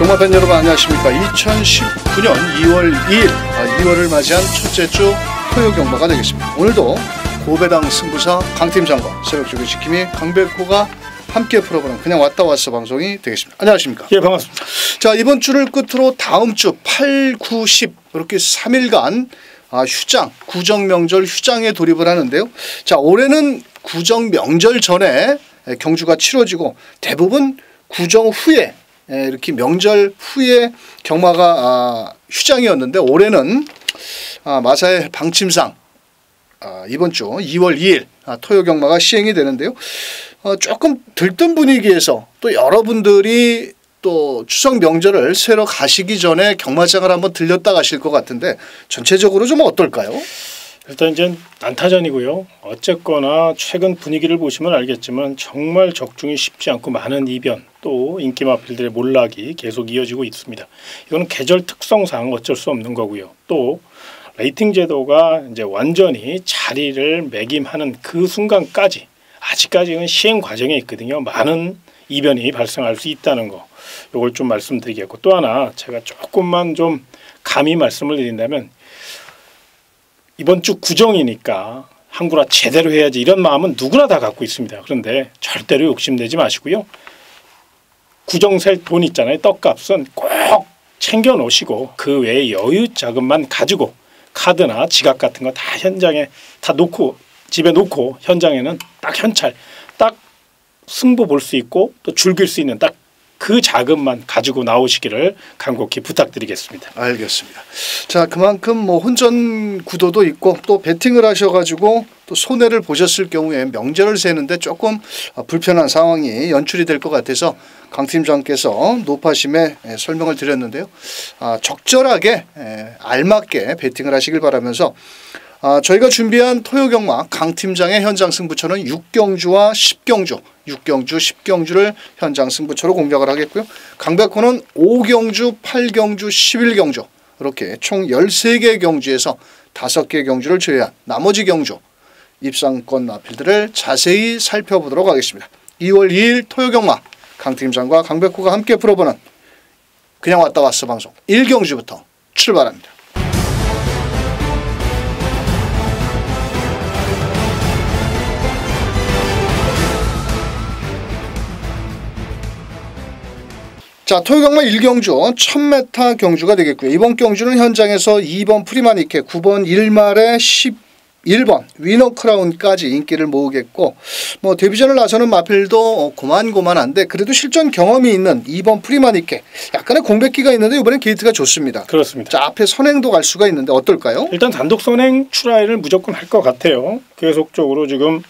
경마팬 여러분 안녕하십니까. 2019년 2월 2일 2월을 맞이한 첫째 주 토요 경마가 되겠습니다. 오늘도 고배당 승부사 강팀장과 새벽조교 지킴이 강백호가 함께 풀어보는 그냥 왔다 왔어 방송이 되겠습니다. 안녕하십니까. 예, 반갑습니다. 자, 이번 주를 끝으로 다음 주 8, 9, 10 이렇게 3일간 휴장, 구정명절 휴장에 돌입을 하는데요. 자, 올해는 구정명절 전에 경주가 치러지고 대부분 구정 후에 이렇게 명절 후에 경마가 휴장이었는데 올해는 마사의 방침상 이번 주 2월 2일 토요 경마가 시행이 되는데요. 조금 들뜬 분위기에서 또 여러분들이 또 추석 명절을 새로 가시기 전에 경마장을 한번 들렸다 가실 것 같은데 전체적으로 좀 어떨까요? 일단 이제 난타전이고요. 어쨌거나 최근 분위기를 보시면 알겠지만 정말 적중이 쉽지 않고 많은 이변 또 인기 마필들의 몰락이 계속 이어지고 있습니다. 이건 계절 특성상 어쩔 수 없는 거고요. 또 레이팅 제도가 이제 완전히 자리를 매김하는 그 순간까지 아직까지는 시행 과정에 있거든요. 많은 이변이 발생할 수 있다는 거. 이걸 좀 말씀드리겠고 또 하나 제가 조금만 좀 감히 말씀을 드린다면 이번 주 구정이니까 한구라 제대로 해야지 이런 마음은 누구나 다 갖고 있습니다. 그런데 절대로 욕심내지 마시고요. 구정 셀 돈 있잖아요. 떡값은 꼭 챙겨 놓으시고 그 외에 여유 자금만 가지고 카드나 지갑 같은 거 다 현장에 다 놓고 집에 놓고 현장에는 딱 현찰 딱 승부 볼 수 있고 또 즐길 수 있는 딱 그 자금만 가지고 나오시기를 간곡히 부탁드리겠습니다. 알겠습니다. 자, 그만큼 뭐 혼전 구도도 있고 또 베팅을 하셔가지고 또 손해를 보셨을 경우에 명절을 세는데 조금 불편한 상황이 연출이 될 것 같아서 강 팀장께서 노파심에 설명을 드렸는데요. 적절하게 알맞게 베팅을 하시길 바라면서 저희가 준비한 토요 경마 강 팀장의 현장 승부처는 6경주와 10경주, 6경주, 10경주를 현장 승부처로 공략을 하겠고요. 강백호는 5경주, 8경주, 11경주 이렇게 총 13개 경주에서 5개 경주를 제외한 나머지 경주 입상권 마필들을 자세히 살펴보도록 하겠습니다. 2월 2일 토요 경마 강 팀장과 강백호가 함께 풀어보는 그냥 왔다 왔어 방송 1경주부터 출발합니다. 자, 토요 경마 1경주 1000m 경주가 되겠고요. 이번 경주는 현장에서 2번 프리마니케, 9번 1말에 11번 위너 크라운까지 인기를 모으겠고 뭐 데뷔전을 나서는 마필도 고만고만한데 그래도 실전 경험이 있는 2번 프리마니케 약간의 공백기가 있는데 이번엔 게이트가 좋습니다. 그렇습니다. 자, 앞에 선행도 갈 수가 있는데 어떨까요? 일단 단독 선행 출하이를 무조건 할 것 같아요. 계속적으로 지금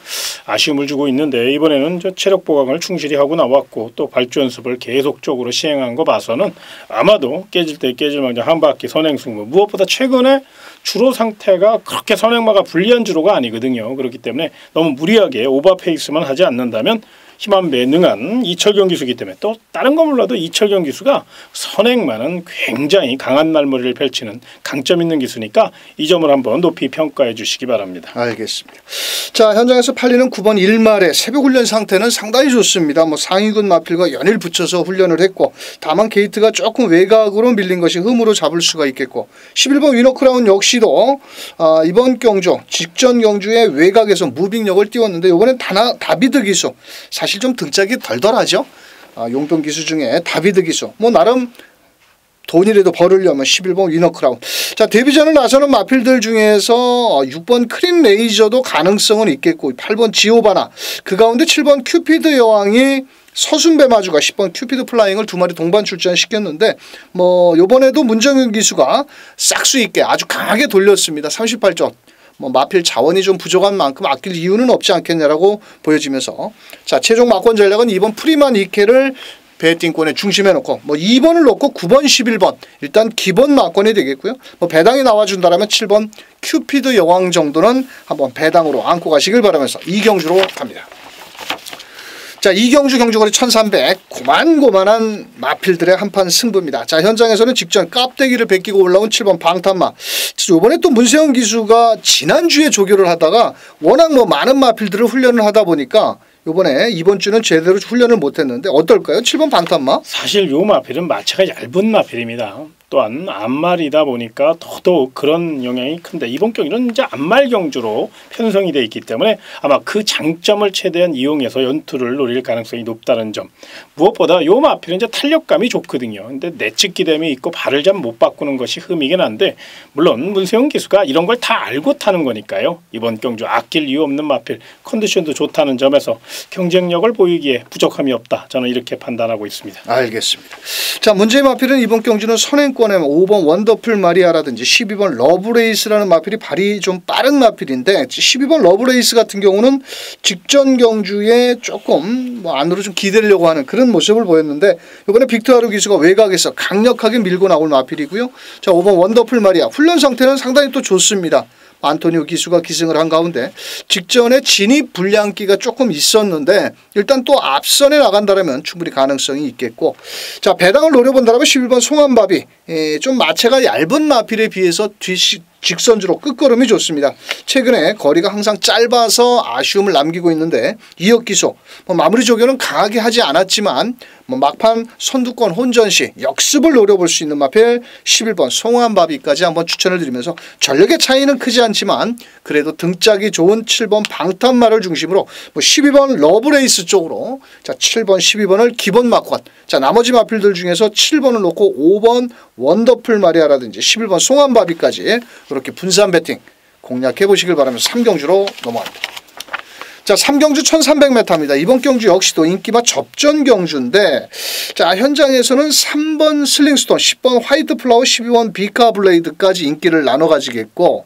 아쉬움을 주고 있는데 이번에는 저 체력 보강을 충실히 하고 나왔고 또 발주 연습을 계속적으로 시행한 거 봐서는 아마도 깨질 때 깨질 망정 한 바퀴 선행 승부 무엇보다 최근에 주로 상태가 그렇게 선행마가 불리한 주로가 아니거든요. 그렇기 때문에 너무 무리하게 오버페이스만 하지 않는다면 힘안배에 능한 이철경 기수이기 때문에 또 다른 거 몰라도 이철경 기수가 선행마는 굉장히 강한 날머리를 펼치는 강점 있는 기수니까 이 점을 한번 높이 평가해 주시기 바랍니다. 알겠습니다. 자, 현장에서 팔리는 9번 1말의 새벽 훈련 상태는 상당히 좋습니다. 뭐 상위군 마필과 연일 붙여서 훈련을 했고 다만 게이트가 조금 외곽으로 밀린 것이 흠으로 잡을 수가 있겠고 11번 위너크라운 역시도 이번 경주 직전 경주의 외곽에서 무빙력을 띄웠는데 이번엔 다비드 기수 사실 좀 등짝이 덜덜하죠. 용병 기수 중에 다비드 기수 뭐 나름 돈이라도 벌으려면 11번 위너크라운. 자, 데뷔전을 나서는 마필들 중에서 6번 크린 레이저도 가능성은 있겠고 8번 지오바나 그 가운데 7번 큐피드 여왕이 서순배 마주가 10번 큐피드 플라잉을 두 마리 동반 출전시켰는데 뭐 요번에도 문정윤 기수가 싹수 있게 아주 강하게 돌렸습니다. 38점. 뭐 마필 자원이 좀 부족한 만큼 아낄 이유는 없지 않겠냐라고 보여지면서 자, 최종 막권 전략은 2번 프리만 이케를 배팅권에 중심에 놓고 뭐 2번을 놓고 9번 11번 일단 기본 막권이 되겠고요. 뭐 배당이 나와준다라면 7번 큐피드 여왕 정도는 한번 배당으로 안고 가시길 바라면서 이경주로 갑니다. 자, 이경주 경주거리 1300 고만고만한 마필들의 한판 승부입니다. 자, 현장에서는 직전 깝대기를 베끼고 올라온 7번 방탄마. 이번에 또 문세영 기수가 지난주에 조교를 하다가 워낙 뭐 많은 마필들을 훈련을 하다 보니까 요번에 이번 주는 제대로 훈련을 못했는데 어떨까요? 7번 방탄마? 사실 요 마필은 마체가 얇은 마필입니다. 또한 암말이다 보니까 더더욱 그런 영향이 큰데 이번 경기는 이제 암말 경주로 편성이 되어 있기 때문에 아마 그 장점을 최대한 이용해서 연투를 노릴 가능성이 높다는 점. 무엇보다 요 마필은 이제 탄력감이 좋거든요. 근데 내측 기댐이 있고 발을 잘 못 바꾸는 것이 흠이긴 한데 물론 문세영 기수가 이런 걸 다 알고 타는 거니까요. 이번 경주 아낄 이유 없는 마필, 컨디션도 좋다는 점에서 경쟁력을 보이기에 부족함이 없다. 저는 이렇게 판단하고 있습니다. 알겠습니다. 자, 문제의 마필은 이번 경주는 선행권에 5번 원더풀 마리아라든지 12번 러브레이스라는 마필이 발이 좀 빠른 마필인데 12번 러브레이스 같은 경우는 직전 경주에 조금 안으로 좀 기대려고 하는 그런 모습을 보였는데 이번에 빅토르 기수가 외곽에서 강력하게 밀고 나올 마필이고요. 자, 5번 원더풀 마리아 훈련 상태는 상당히 또 좋습니다. 안토니오 기수가 기승을 한 가운데 직전에 진입 불량기가 조금 있었는데 일단 또 앞선에 나간다면 충분히 가능성이 있겠고, 자, 배당을 노려본다면 11번 송한바비 좀 마체가 얇은 마필에 비해서 직선주로 끝걸음이 좋습니다. 최근에 거리가 항상 짧아서 아쉬움을 남기고 있는데 이역 기수 마무리 조교는 강하게 하지 않았지만 막판 선두권 혼전 시 역습을 노려볼 수 있는 마필 11번 송한바비까지 한번 추천을 드리면서 전력의 차이는 크지 않지만 그래도 등짝이 좋은 7번 방탄마를 중심으로 12번 러브레이스 쪽으로, 자, 7번 12번을 기본 마권, 자, 나머지 마필들 중에서 7번을 놓고 5번 원더풀 마리아라든지 11번 송한바비까지 그렇게 분산 배팅 공략해 보시길 바라면서 3경주로 넘어갑니다. 자, 3경주 1300m입니다. 이번 경주 역시도 인기마 접전 경주인데, 자, 현장에서는 3번 슬링스톤, 10번 화이트 플라워, 12번 비카 블레이드까지 인기를 나눠 가지겠고,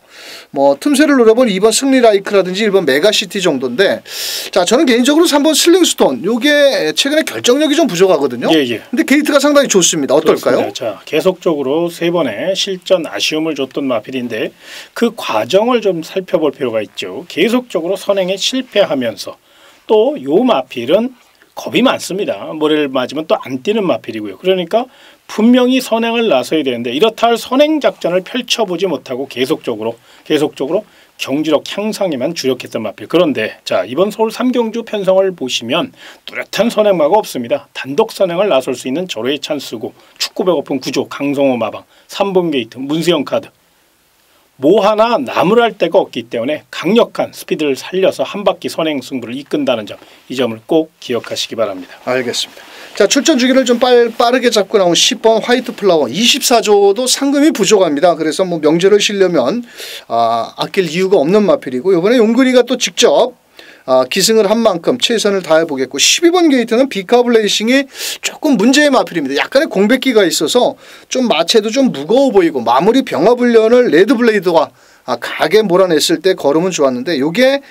틈새를 노려본 2번 승리라이크라든지 1번 메가시티 정도인데, 자, 저는 개인적으로 3번 슬링스톤 요게 최근에 결정력이 좀 부족하거든요. 예. 근데 게이트가 상당히 좋습니다. 어떨까요? 그렇습니다. 자, 계속적으로 3번의 실전 아쉬움을 줬던 마필인데 그 과정을 좀 살펴볼 필요가 있죠. 계속적으로 선행에 실패하면서 또 요 마필은 겁이 많습니다. 모래를 맞으면 또 안 뛰는 마필이고요. 그러니까 분명히 선행을 나서야 되는데 이렇다 할 선행 작전을 펼쳐보지 못하고 계속적으로 경지력 향상에만 주력했던 마필. 그런데 자, 이번 서울 3경주 편성을 보시면 뚜렷한 선행마가 없습니다. 단독 선행을 나설 수 있는 절호의 찬스고 축구 배고픈 구조, 강성호 마방, 3번 게이트, 문세영 카드 뭐 하나 나무랄 데가 없기 때문에 강력한 스피드를 살려서 한 바퀴 선행 승부를 이끈다는 점, 이 점을 꼭 기억하시기 바랍니다. 알겠습니다. 자, 출전 주기를 좀 빠르게 잡고 나온 10번 화이트 플라워 24조도 상금이 부족합니다. 그래서 명제를 쉬려면 아낄 이유가 없는 마필이고, 이번에 용근이가 또 직접 기승을 한 만큼 최선을 다해 보겠고, 12번 게이트는 비카블레이싱이 조금 문제의 마필입니다. 약간의 공백기가 있어서 좀 마체도 좀 무거워 보이고 마무리 병합훈련을 레드블레이드와 가게 몰아냈을 때 걸음은 좋았는데 이게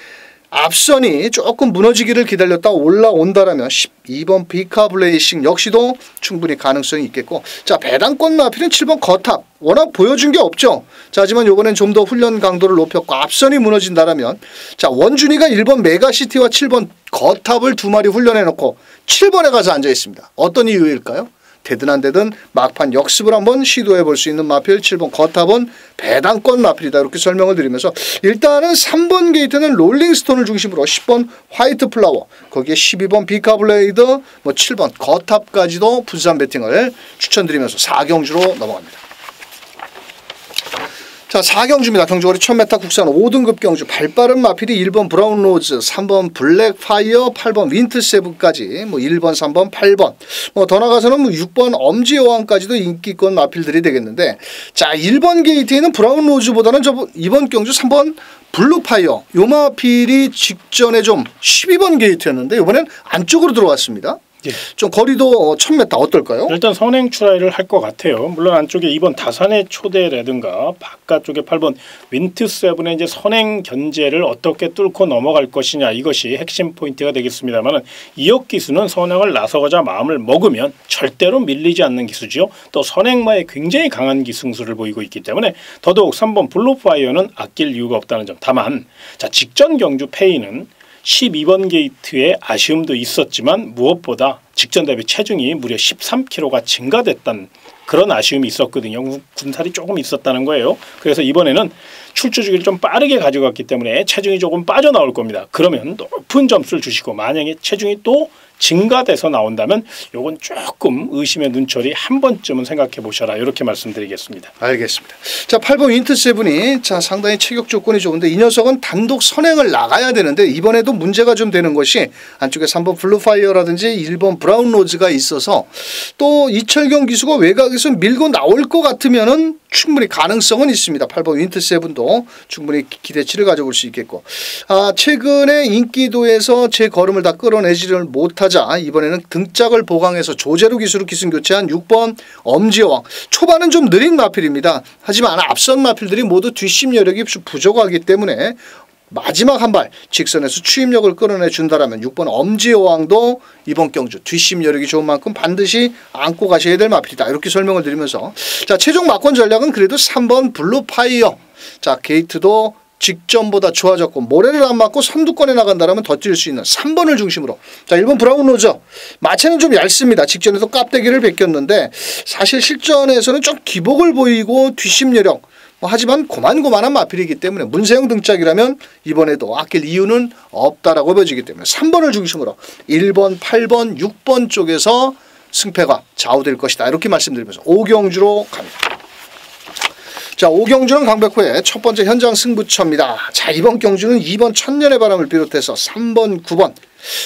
앞선이 조금 무너지기를 기다렸다 올라온다라면 12번 비카블레이싱 역시도 충분히 가능성이 있겠고, 자, 배당권 마필은 7번 거탑 워낙 보여준 게 없죠. 자, 하지만 이번엔 좀 더 훈련 강도를 높였고 앞선이 무너진다라면, 자, 원준이가 1번 메가시티와 7번 거탑을 2마리 훈련해 놓고 7번에 가서 앉아 있습니다. 어떤 이유일까요? 되든 안 되든 막판 역습을 한번 시도해 볼 수 있는 마필 7번 거탑은 배당권 마필이다, 이렇게 설명을 드리면서 일단은 3번 게이트는 롤링스톤을 중심으로 10번 화이트 플라워, 거기에 12번 비카블레이드, 7번 거탑까지도 분산 배팅을 추천드리면서 4경주로 넘어갑니다. 자, 4경주입니다. 경주거리 1000m 국산 5등급 경주, 발빠른 마필이 1번 브라운 로즈, 3번 블랙 파이어, 8번 윈트 세븐까지 1번, 3번, 8번 더 나가서는 6번 엄지 여왕까지도 인기권 마필들이 되겠는데, 자, 1번 게이트에는 브라운 로즈보다는 이번 경주 3번 블루 파이어 요 마필이 직전에 좀 12번 게이트였는데 이번엔 안쪽으로 들어왔습니다. 예. 좀 거리도 1000m 어떨까요? 일단 선행 트라이를 할 것 같아요. 물론 안쪽에 2번 다산의 초대라든가 바깥쪽에 8번 윈트 세븐의 이제 선행 견제를 어떻게 뚫고 넘어갈 것이냐, 이것이 핵심 포인트가 되겠습니다만, 이역 기수는 선행을 나서고자 마음을 먹으면 절대로 밀리지 않는 기수죠. 또 선행마에 굉장히 강한 기승수를 보이고 있기 때문에 더더욱 3번 블루파이어는 아낄 이유가 없다는 점. 다만 자, 직전 경주 페이는 12번 게이트의 아쉬움도 있었지만 무엇보다 직전 대비 체중이 무려 13kg가 증가됐다는 그런 아쉬움이 있었거든요. 군살이 조금 있었다는 거예요. 그래서 이번에는 출주 주기를 좀 빠르게 가져갔기 때문에 체중이 조금 빠져나올 겁니다. 그러면 높은 점수를 주시고 만약에 체중이 또 증가돼서 나온다면 요건 조금 의심의 눈초리 한 번쯤은 생각해 보셔라 이렇게 말씀드리겠습니다. 알겠습니다. 자, 8번 윈트세븐이 자 상당히 체격 조건이 좋은데 이 녀석은 단독 선행을 나가야 되는데 이번에도 문제가 좀 되는 것이 안쪽에 3번 블루파이어라든지 1번 브라운 로즈가 있어서 또 이철경 기수가 외곽에서 밀고 나올 것 같으면은 충분히 가능성은 있습니다. 8번 윈트세븐도 충분히 기대치를 가져볼 수 있겠고 최근에 인기도에서 제 걸음을 다 끌어내지를 못하자 이번에는 등짝을 보강해서 조제로 기수로 기승 교체한 6번 엄지여왕. 초반은 좀 느린 마필입니다. 하지만 앞선 마필들이 모두 뒷심 여력이 부족하기 때문에 마지막 한 발 직선에서 추임력을 끌어내준다라면 6번 엄지여왕도 이번 경주 뒷심 여력이 좋은 만큼 반드시 안고 가셔야 될 마필이다. 이렇게 설명을 드리면서 자 최종 막권 전략은 그래도 3번 블루파이어. 자 게이트도 직전보다 좋아졌고 모래를 안 맞고 선두권에 나간다면 더 뛸 수 있는 3번을 중심으로 자 1번 브라운 로저 마체는 좀 얇습니다. 직전에도 깝대기를 베꼈는데 사실 실전에서는 좀 기복을 보이고 뒷심 여력 하지만 고만고만한 마필이기 때문에 문세영 등짝이라면 이번에도 아낄 이유는 없다라고 보여지기 때문에 3번을 중심으로 1번, 8번, 6번 쪽에서 승패가 좌우될 것이다. 이렇게 말씀드리면서 오경주로 갑니다. 자, 오경주는 강백호의 첫 번째 현장 승부처입니다. 자, 이번 경주는 2번 천년의 바람을 비롯해서 3번, 9번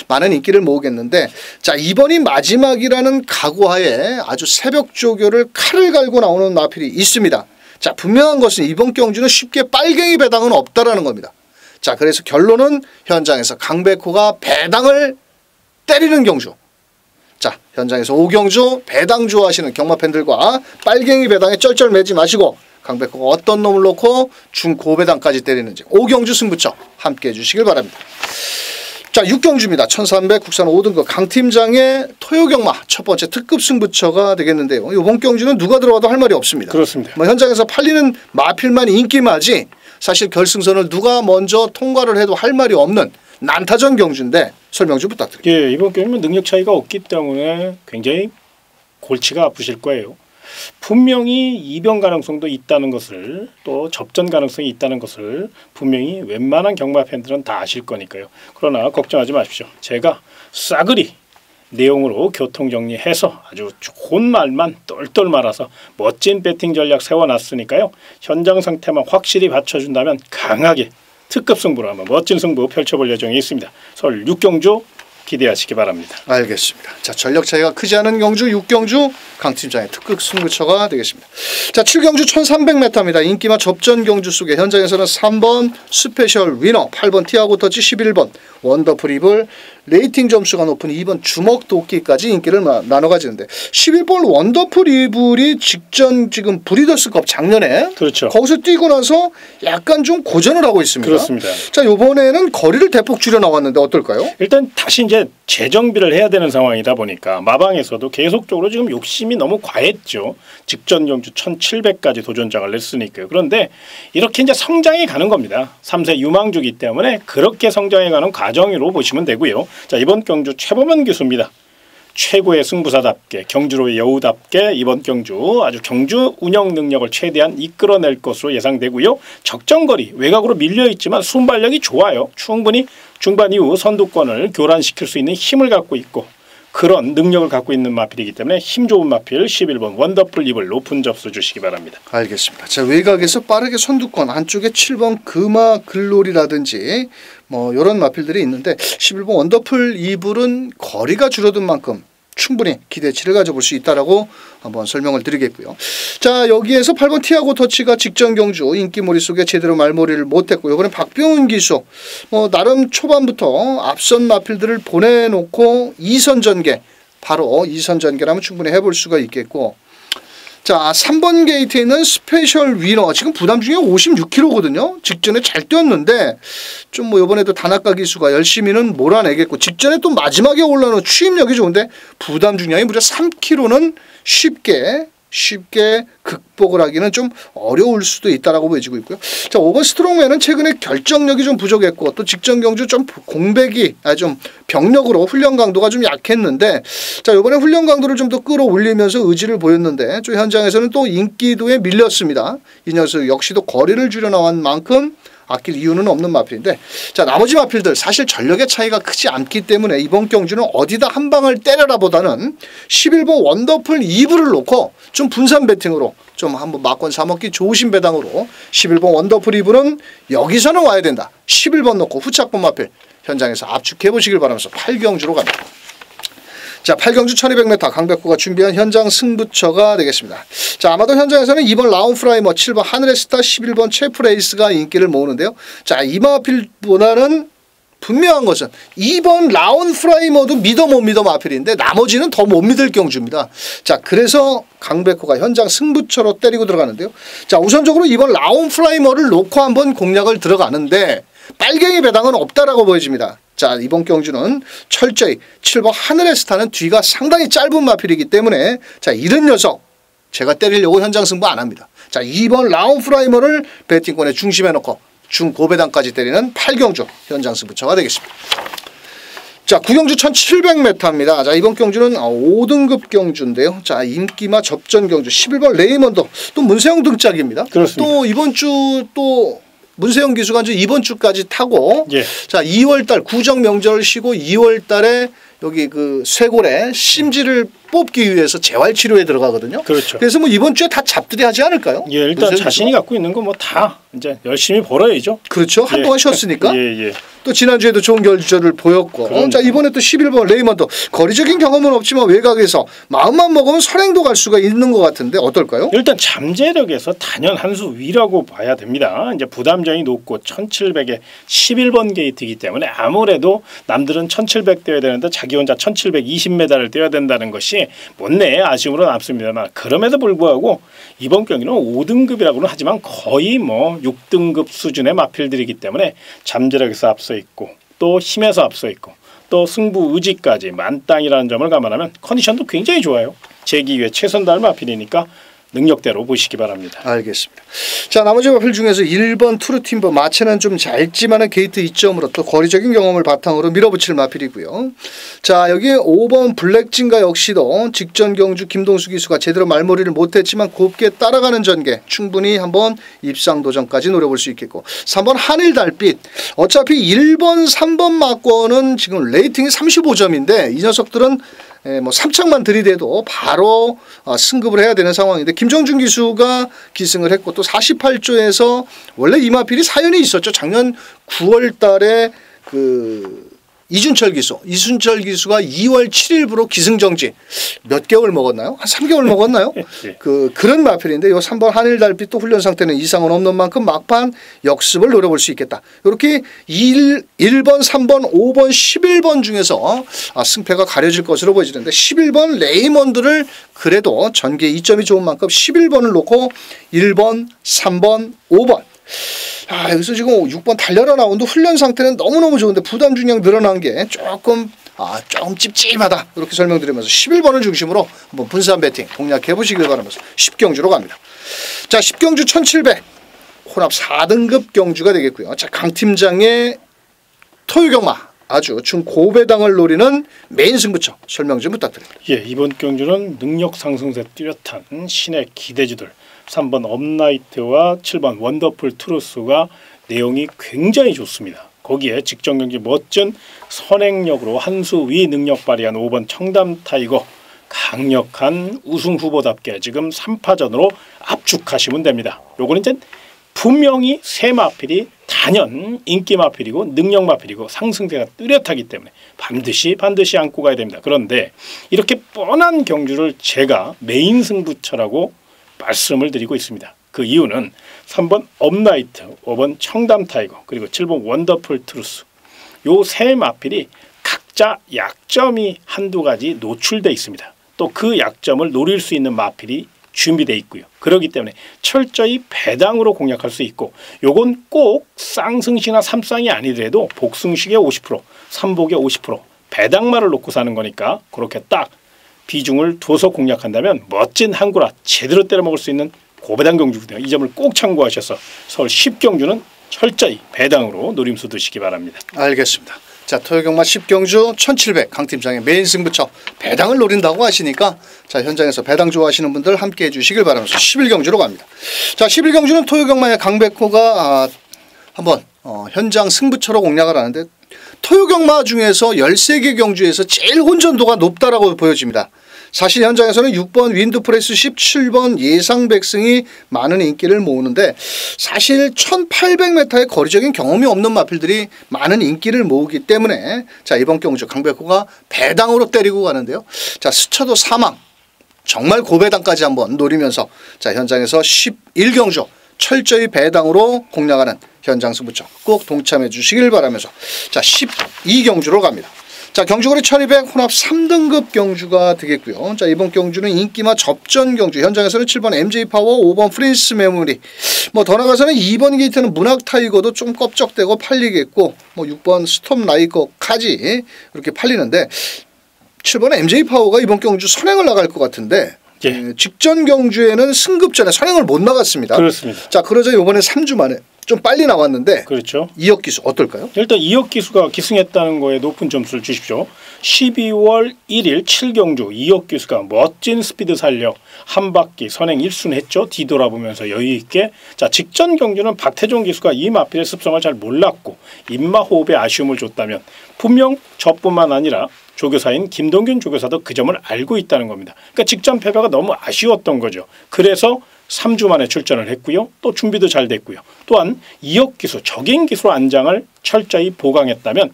많은 인기를 모으겠는데 자, 2번이 마지막이라는 각오하에 아주 새벽 조교를 칼을 갈고 나오는 마필이 있습니다. 자, 분명한 것은 이번 경주는 쉽게 빨갱이 배당은 없다라는 겁니다. 자, 그래서 결론은 현장에서 강백호가 배당을 때리는 경주. 자, 현장에서 오경주 배당 좋아하시는 경마 팬들과 빨갱이 배당에 쩔쩔매지 마시고 강백호가 어떤 놈을 놓고 중고배당까지 때리는지 오경주 승부처 함께 해주시길 바랍니다. 자, 6경주입니다. 1300 국산 5등급 강팀장의 토요경마 첫 번째 특급 승부처가 되겠는데요. 이번 경주는 누가 들어와도 할 말이 없습니다. 그렇습니다. 뭐 현장에서 팔리는 마필만 인기마지 사실 결승선을 누가 먼저 통과를 해도 할 말이 없는 난타전 경주인데 설명 좀 부탁드립니다. 예, 이번 경주는 능력 차이가 없기 때문에 굉장히 골치가 아프실 거예요. 분명히 이변 가능성도 있다는 것을 또 접전 가능성이 있다는 것을 분명히 웬만한 경마 팬들은 다 아실 거니까요. 그러나 걱정하지 마십시오. 제가 싸그리 내용으로 교통정리해서 아주 좋은 말만 똘똘 말아서 멋진 배팅 전략 세워놨으니까요. 현장 상태만 확실히 받쳐준다면 강하게 특급 승부로 한번 멋진 승부 펼쳐볼 예정이 있습니다. 서울 6경주 기대하시기 바랍니다. 알겠습니다. 자, 전력 차이가 크지 않은 경주 6경주 강팀장의 특급 승부처가 되겠습니다. 자, 7경주 1300m입니다. 인기마 접전 경주 속에 현장에서는 3번 스페셜 위너, 8번 티아고 터치, 11번 원더풀 이블, 레이팅 점수가 높은 2번 주먹 도끼까지 인기를 나눠 가지는데 11번 원더풀 이블이 직전 지금 브리더스컵 작년에 그렇죠. 거기서 뛰고 나서 약간 좀 고전을 하고 있습니다. 그렇습니다. 자, 이번에는 거리를 대폭 줄여 나왔는데 어떨까요? 일단 다시 이제 재정비를 해야 되는 상황이다 보니까 마방에서도 계속적으로 지금 욕심이 너무 과했죠. 직전 경주 1700까지 도전장을 냈으니까요. 그런데 이렇게 이제 성장해 가는 겁니다. 3세 유망주기 때문에 그렇게 성장해 가는 과정으로 보시면 되고요. 자, 이번 경주 최범현 기수입니다. 최고의 승부사답게 경주로의 여우답게 이번 경주 아주 경주 운영 능력을 최대한 이끌어낼 것으로 예상되고요. 적정거리 외곽으로 밀려있지만 순발력이 좋아요. 충분히 중반 이후 선두권을 교란시킬 수 있는 힘을 갖고 있고 그런 능력을 갖고 있는 마필이기 때문에 힘 좋은 마필 11번 원더풀 이블 높은 접수 주시기 바랍니다. 알겠습니다. 자, 외곽에서 빠르게 선두권 안쪽에 7번 금화 글로리라든지 뭐 이런 마필들이 있는데 11번 원더풀 이블은 거리가 줄어든 만큼 충분히 기대치를 가져볼 수 있다라고 한번 설명을 드리겠고요. 자, 여기에서 8번 티아고 터치가 직전 경주 인기몰이 속에 제대로 말몰이를 못했고 이번엔 박병훈 기수 나름 초반부터 앞선 마필들을 보내놓고 2선 전개 바로 2선 전개라면 충분히 해볼 수가 있겠고 자, 3번 게이트에 있는 스페셜 위너 지금 부담 중에 56kg거든요. 직전에 잘 뛰었는데 좀 뭐 이번에도 다나카 기수가 열심히는 몰아내겠고 직전에 또 마지막에 올라오는 추임력이 좋은데 부담 중량이 무려 3kg는 쉽게 쉽게 극복을 하기는 좀 어려울 수도 있다라고 보여지고 있고요. 자, 5번 스트롱맨은 최근에 결정력이 좀 부족했고 또 직전 경주 좀 공백이 좀 병력으로 훈련 강도가 좀 약했는데 자, 이번에 훈련 강도를 좀 더 끌어올리면서 의지를 보였는데 좀 현장에서는 또 인기도에 밀렸습니다. 이 녀석 역시도 거리를 줄여 나간 만큼 아낄 이유는 없는 마필인데 자, 나머지 마필들 사실 전력의 차이가 크지 않기 때문에 이번 경주는 어디다 한 방을 때려라 보다는 11번 원더풀 2부를 놓고 좀 분산 배팅으로 좀 한번 막권 사먹기 좋으신 배당으로 11번 원더풀 2부는 여기서는 와야 된다. 11번 놓고 후착번 마필 현장에서 압축해 보시길 바라면서 8경주로 갑니다. 자, 8경주 1200m 강백호가 준비한 현장 승부처가 되겠습니다. 자, 아마도 현장에서는 2번 라운프라이머, 7번 하늘의 스타, 11번 체프레이스가 인기를 모으는데요. 자, 이 마필보다는 분명한 것은 2번 라운프라이머도 믿어 못 믿어 마필인데 나머지는 더 못 믿을 경주입니다. 자, 그래서 강백호가 현장 승부처로 때리고 들어가는데요. 자, 우선적으로 2번 라운프라이머를 놓고 한번 공략을 들어가는데 빨갱이 배당은 없다라고 보여집니다. 자, 이번 경주는 철저히 7번 하늘의 스타는 뒤가 상당히 짧은 마필이기 때문에 자, 이런 녀석 제가 때리려고 현장 승부 안 합니다. 자, 2번 라운프라이머를 배팅권에 중심에 놓고 중고배당까지 때리는 8경주 현장 승부처가 되겠습니다. 자, 9경주 1700m입니다. 자, 이번 경주는 5등급 경주인데요. 자, 인기마 접전 경주 11번 레이먼더 또 문세영 등짝입니다. 그렇습니다. 또 이번 주 또 문세영 기수가 이제 이번 주까지 타고 예. 자, 2월달 구정 명절을 쉬고 2월달에 여기 그 쇄골에 심지를 뽑기 위해서 재활치료에 들어가거든요. 그렇죠. 그래서 뭐 이번 주에 다 잡들이 하지 않을까요? 예, 일단 자신이 갖고 있는 거 뭐 다 이제 열심히 벌어야죠. 그렇죠. 한동안 쉬었으니까. 예. 또 지난주에도 좋은 결절을 보였고 자, 이번에 또 11번 레이먼더 거리적인 경험은 없지만 외곽에서 마음만 먹으면 선행도 갈 수가 있는 것 같은데 어떨까요? 일단 잠재력에서 단연 한 수 위라고 봐야 됩니다. 이제 부담장이 높고 1700에 11번 게이트이기 때문에 아무래도 남들은 1700 뛰어야 되는데 자기 혼자 1720m를 뛰어야 된다는 것이 못내 아쉬움으로 남습니다만 그럼에도 불구하고 이번 경기는 5등급이라고는 하지만 거의 뭐 6등급 수준의 마필들이기 때문에 잠재력에서 앞서 있고 또 힘에서 앞서 있고 또 승부 의지까지 만땅이라는 점을 감안하면 컨디션도 굉장히 좋아요. 재기위에 최선 다할 마필이니까 능력대로 보시기 바랍니다. 알겠습니다. 자, 나머지 마필 중에서 1번 투르팀버 마체는 좀 짧지만은 게이트 2점으로 또 거리적인 경험을 바탕으로 밀어붙일 마필이고요. 자, 여기 5번 블랙진가 역시도 직전 경주 김동수 기수가 제대로 말머리를 못했지만 곱게 따라가는 전개 충분히 한번 입상 도전까지 노려볼 수 있겠고 3번 한일 달빛 어차피 1번 3번 막권은 지금 레이팅이 35점인데 이 녀석들은 뭐 3착만 들이대도 바로 승급을 해야 되는 상황인데 김정준 기수가 기승을 했고 또 48조에서 원래 이 마필이 사연이 있었죠. 작년 9월 달에 그 이순철 기수가 2월 7일부로 기승정지 몇 개월 먹었나요? 한 3개월 먹었나요? 그런 마필인데 요 3번 한일 달빛 또 훈련 상태는 이상은 없는 만큼 막판 역습을 노려볼 수 있겠다. 이렇게 1번, 3번, 5번, 11번 중에서 승패가 가려질 것으로 보여지는데 11번 레이먼드를 그래도 전개 2점이 좋은 만큼 11번을 놓고 1번, 3번, 5번 여기서 지금 6번 달려라 라운드 훈련 상태는 너무너무 좋은데 부담 중량 늘어난 게 조금 찝찝하다 이렇게 설명드리면서 11번을 중심으로 한번 분산 배팅 공략해 보시길 바라면서 10경주로 갑니다. 자, 10경주 1700 혼합 4등급 경주가 되겠고요. 자, 강 팀장의 토요경마 아주 중고배당을 노리는 메인 승부처 설명 좀 부탁드립니다. 예, 이번 경주는 능력 상승세 뚜렷한 신의 기대주들 3번 업나이트와 7번 원더풀 트루스가 내용이 굉장히 좋습니다. 거기에 직전 경기 멋진 선행력으로 한 수 위 능력 발휘한 5번 청담 타이거 강력한 우승 후보답게 지금 3파전으로 압축하시면 됩니다. 요거는 이제 분명히 세 마필이 단연 인기 마필이고 능력 마필이고 상승세가 뚜렷하기 때문에 반드시 안고 가야 됩니다. 그런데 이렇게 뻔한 경주를 제가 메인 승부처라고 말씀을 드리고 있습니다. 그 이유는 3번 업나이트, 5번 청담 타이거 그리고 7번 원더풀 트루스 요 세 마필이 각자 약점이 한두 가지 노출돼 있습니다. 또 그 약점을 노릴 수 있는 마필이 준비되어 있고요. 그렇기 때문에 철저히 배당으로 공략할 수 있고 요건 꼭 쌍승시나 삼쌍이 아니더라도 복승식의 50%, 삼복의 50% 배당말을 놓고 사는 거니까 그렇게 딱 비중을 둬서 공략한다면 멋진 한구라 제대로 때려먹을 수 있는 고배당 경주거든요. 이 점을 꼭 참고하셔서 서울 10경주는 철저히 배당으로 노림수 드시기 바랍니다. 알겠습니다. 자, 토요경마 10경주 1700 강팀장의 메인 승부처 배당을 노린다고 하시니까 자, 현장에서 배당 좋아하시는 분들 함께 해주시길 바라면서 11경주로 갑니다. 자, 11경주는 토요경마의 강백호가 한번 현장 승부처로 공략을 하는데 토요경마 중에서 13개 경주에서 제일 혼전도가 높다라고 보여집니다. 사실 현장에서는 6번 윈드프레스 17번 예상백승이 많은 인기를 모으는데 사실 1800m의 거리적인 경험이 없는 마필들이 많은 인기를 모으기 때문에 자, 이번 경주 강백호가 배당으로 때리고 가는데요. 자, 스쳐도 사망 정말 고배당까지 한번 노리면서 자, 현장에서 11경주 철저히 배당으로 공략하는 현장 승부처 꼭 동참해 주시길 바라면서 자, 12경주로 갑니다. 자, 경주거리 1200 혼합 3등급 경주가 되겠고요. 자, 이번 경주는 인기마 접전 경주. 현장에서는 7번 MJ파워, 5번 프린스 메모리. 뭐 더 나가서는 2번 게이트는 문학 타이거도 좀 껍적대고 팔리겠고, 뭐 6번 스톰 라이거까지 이렇게 팔리는데 7번 MJ파워가 이번 경주 선행을 나갈 것 같은데 예. 직전 경주에는 승급전에 선행을 못 나갔습니다. 그렇습니다. 자, 그러자 이번에 3주 만에 좀 빨리 나왔는데 그렇죠. 이혁 기수 어떨까요? 일단 이혁 기수가 기승했다는 거에 높은 점수를 주십시오. 12월 1일 7경주 이혁 기수가 멋진 스피드 살려 한 바퀴 선행 1순 했죠. 뒤돌아보면서 여유 있게. 자, 직전 경주는 박태종 기수가 이 마필의 습성을 잘 몰랐고 입마 호흡에 아쉬움을 줬다면 분명 저뿐만 아니라 조교사인 김동균 조교사도 그 점을 알고 있다는 겁니다. 그러니까 직전 패배가 너무 아쉬웠던 거죠. 그래서 3주 만에 출전을 했고요. 또 준비도 잘 됐고요. 또한 이혁 기수, 적인 기수 안장을 철저히 보강했다면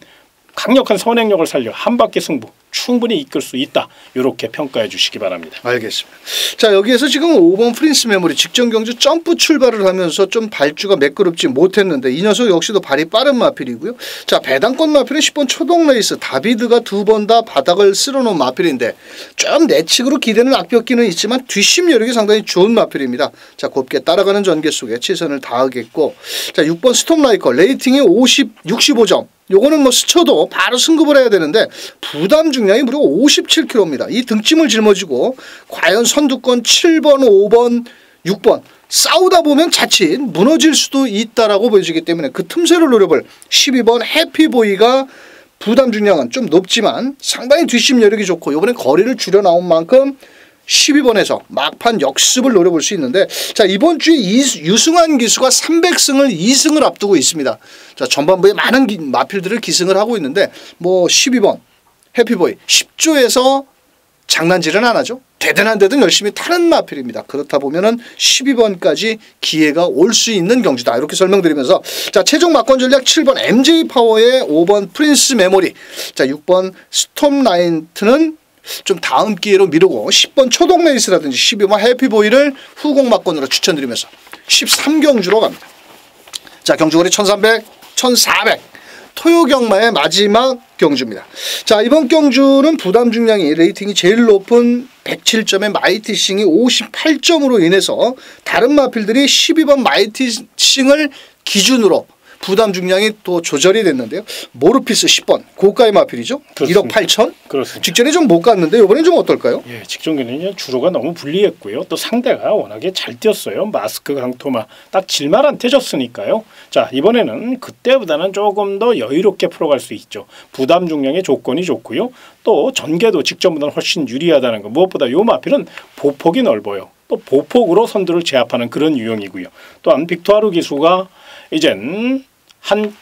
강력한 선행력을 살려 한 바퀴 승부 충분히 이끌 수 있다. 이렇게 평가해 주시기 바랍니다. 알겠습니다. 자, 여기에서 지금 5번 프린스 메모리 직전 경주 점프 출발을 하면서 좀 발주가 매끄럽지 못했는데 이 녀석 역시도 발이 빠른 마필이고요. 자, 배당권 마필은 10번 초동 레이스 다비드가 2번 다 바닥을 쓸어놓은 마필인데 좀 내측으로 기대는 악벽기는 있지만 뒷심 여력이 상당히 좋은 마필입니다. 자, 곱게 따라가는 전개 속에 최선을 다하겠고 자, 6번 스톰 라이커 레이팅이 65점. 요거는 뭐 스쳐도 바로 승급을 해야 되는데 부담 중량이 무려 57kg입니다. 이 등짐을 짊어지고 과연 선두권 7번, 5번, 6번 싸우다 보면 자칫 무너질 수도 있다라고 보여지기 때문에 그 틈새를 노려볼 12번 해피보이가 부담 중량은 좀 높지만 상당히 뒷심 여력이 좋고 이번엔 거리를 줄여 나온 만큼 12번에서 막판 역습을 노려볼 수 있는데 자, 이번 주에 유승환 기수가 300승을 2승을 앞두고 있습니다. 자, 전반부에 많은 마필들을 기승을 하고 있는데 뭐 12번 해피보이 10조에서 장난질은 안 하죠. 되든 안 되든 열심히 타는 마필입니다. 그렇다 보면은 12번까지 기회가 올 수 있는 경주다. 이렇게 설명드리면서 자, 최종 막권 전략 7번 MJ파워의 5번 프린스 메모리 자, 6번 스톰 라인트는 좀 다음 기회로 미루고 10번 초동 레이스라든지 12번 해피보이를 후공 막권으로 추천드리면서 13경주로 갑니다. 자, 경주거리 1300, 1400 토요경마의 마지막 경주입니다. 자, 이번 경주는 부담 중량이 레이팅이 제일 높은 107점의 마이티싱이 58점으로 인해서 다른 마필들이 12번 마이티싱을 기준으로 부담 중량이 또 조절이 됐는데요. 모르피스 10번 고가의 마필이죠. 그렇습니다. 1억 8천. 그렇습니다. 직전에 좀 못 갔는데 이번엔 좀 어떨까요? 예, 직전에는 주로가 너무 불리했고요. 또 상대가 워낙에 잘 뛰었어요. 마스크 강토마 딱 질만 태졌으니까요. 자, 이번에는 그때보다는 조금 더 여유롭게 풀어갈 수 있죠. 부담 중량의 조건이 좋고요. 또 전개도 직전보다는 훨씬 유리하다는 거. 무엇보다 요 마필은 보폭이 넓어요. 또 보폭으로 선두를 제압하는 그런 유형이고요. 또한 빅토아르 기수가 이젠 한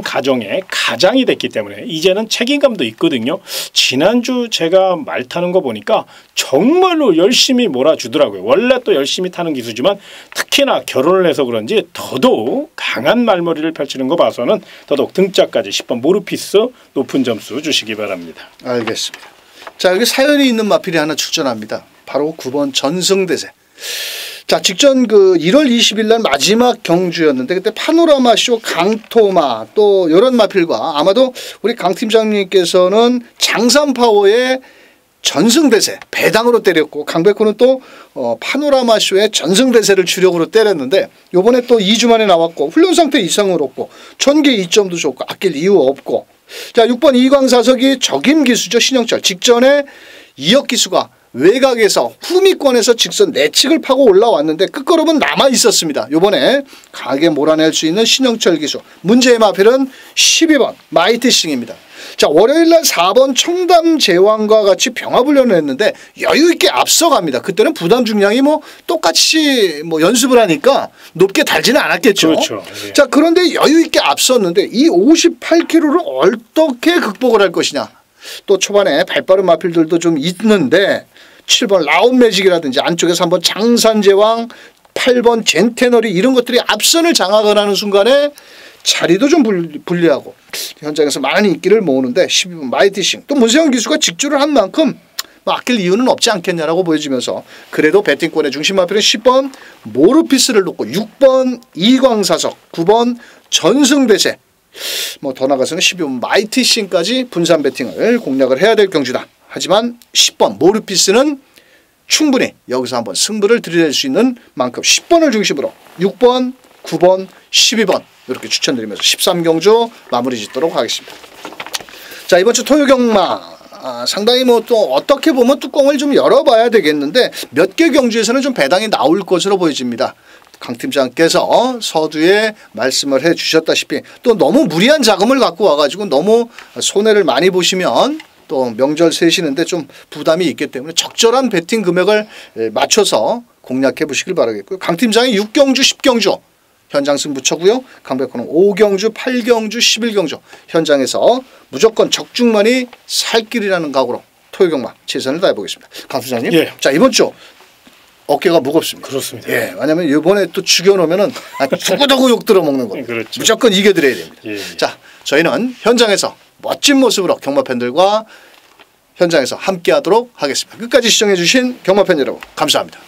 가정의 가장이 됐기 때문에 이제는 책임감도 있거든요. 지난주 제가 말 타는 거 보니까 정말로 열심히 몰아주더라고요. 원래 또 열심히 타는 기수지만 특히나 결혼을 해서 그런지 더더욱 강한 말머리를 펼치는 거 봐서는 더더욱 등짝까지 10번 모르피스 높은 점수 주시기 바랍니다. 알겠습니다. 자, 여기 사연이 있는 마필이 하나 출전합니다. 바로 9번 전승대세. 자, 직전 그 1월 20일 날 마지막 경주였는데 그때 파노라마 쇼 강토마 또 이런 마필과 아마도 우리 강 팀장님께서는 장산파워의 전승대세 배당으로 때렸고 강백호는 또 파노라마 쇼의 전승대세를 주력으로 때렸는데 요번에 또 2주 만에 나왔고 훈련 상태 이상을 없고 전개 2점도 좋고 아낄 이유 없고 자, 6번 이광사석이 적임 기수죠. 신영철 직전에 이혁 기수가 외곽에서 후미권에서 직선 내측을 파고 올라왔는데 끝걸음은 남아 있었습니다. 이번에 강하게 몰아낼 수 있는 신영철 기수. 문제의 마필은 12번 마이티싱입니다. 자, 월요일날 4번 청담 제왕과 같이 병합훈련을 했는데 여유 있게 앞서갑니다. 그때는 부담 중량이 뭐 똑같이 뭐 연습을 하니까 높게 달지는 않았겠죠. 그렇죠. 예. 자, 그런데 여유 있게 앞섰는데 이 58kg를 어떻게 극복을 할 것이냐. 또 초반에 발빠른 마필들도 좀 있는데 7번 라운매직이라든지 안쪽에서 한번 장산제왕, 8번 젠테너리 이런 것들이 앞선을 장악을 하는 순간에 자리도 좀 불리하고 현장에서 많은 인기를 모으는데 12번 마이티싱 또 문세영 기수가 직주를 한 만큼 아낄 이유는 없지 않겠냐라고 보여지면서 그래도 배팅권의 중심 마필은 10번 모르피스를 놓고 6번 이광사석, 9번 전승배세 뭐 더 나가서는 12번 마이티싱까지 분산 배팅을 공략을 해야 될 경주다. 하지만 10번 모르피스는 충분히 여기서 한번 승부를 들이댈 수 있는 만큼 10번을 중심으로 6번, 9번, 12번 이렇게 추천드리면서 13경주 마무리 짓도록 하겠습니다. 자, 이번 주 토요경마 상당히 뭐 또 어떻게 보면 뚜껑을 좀 열어봐야 되겠는데 몇 개 경주에서는 좀 배당이 나올 것으로 보여집니다. 강 팀장께서 서두에 말씀을 해주셨다시피 또 너무 무리한 자금을 갖고 와가지고 너무 손해를 많이 보시면 또 명절 세시는데 좀 부담이 있기 때문에 적절한 배팅 금액을 맞춰서 공략해 보시길 바라겠고요. 강 팀장이 6경주, 10경주 현장 승부처고요. 강백호는 5경주, 8경주, 11경주 현장에서 무조건 적중만이 살 길이라는 각오로 토요경마 최선을 다해보겠습니다. 강 팀장님, 예. 자 이번 주 어깨가 무겁습니다. 그렇습니다. 예, 왜냐하면 이번에 또 죽여놓으면은 두고두고 욕 들어먹는 겁니다. 그렇죠. 무조건 이겨드려야 됩니다. 예. 자, 저희는 현장에서 멋진 모습으로 경마 팬들과 현장에서 함께하도록 하겠습니다. 끝까지 시청해 주신 경마 팬 여러분 감사합니다.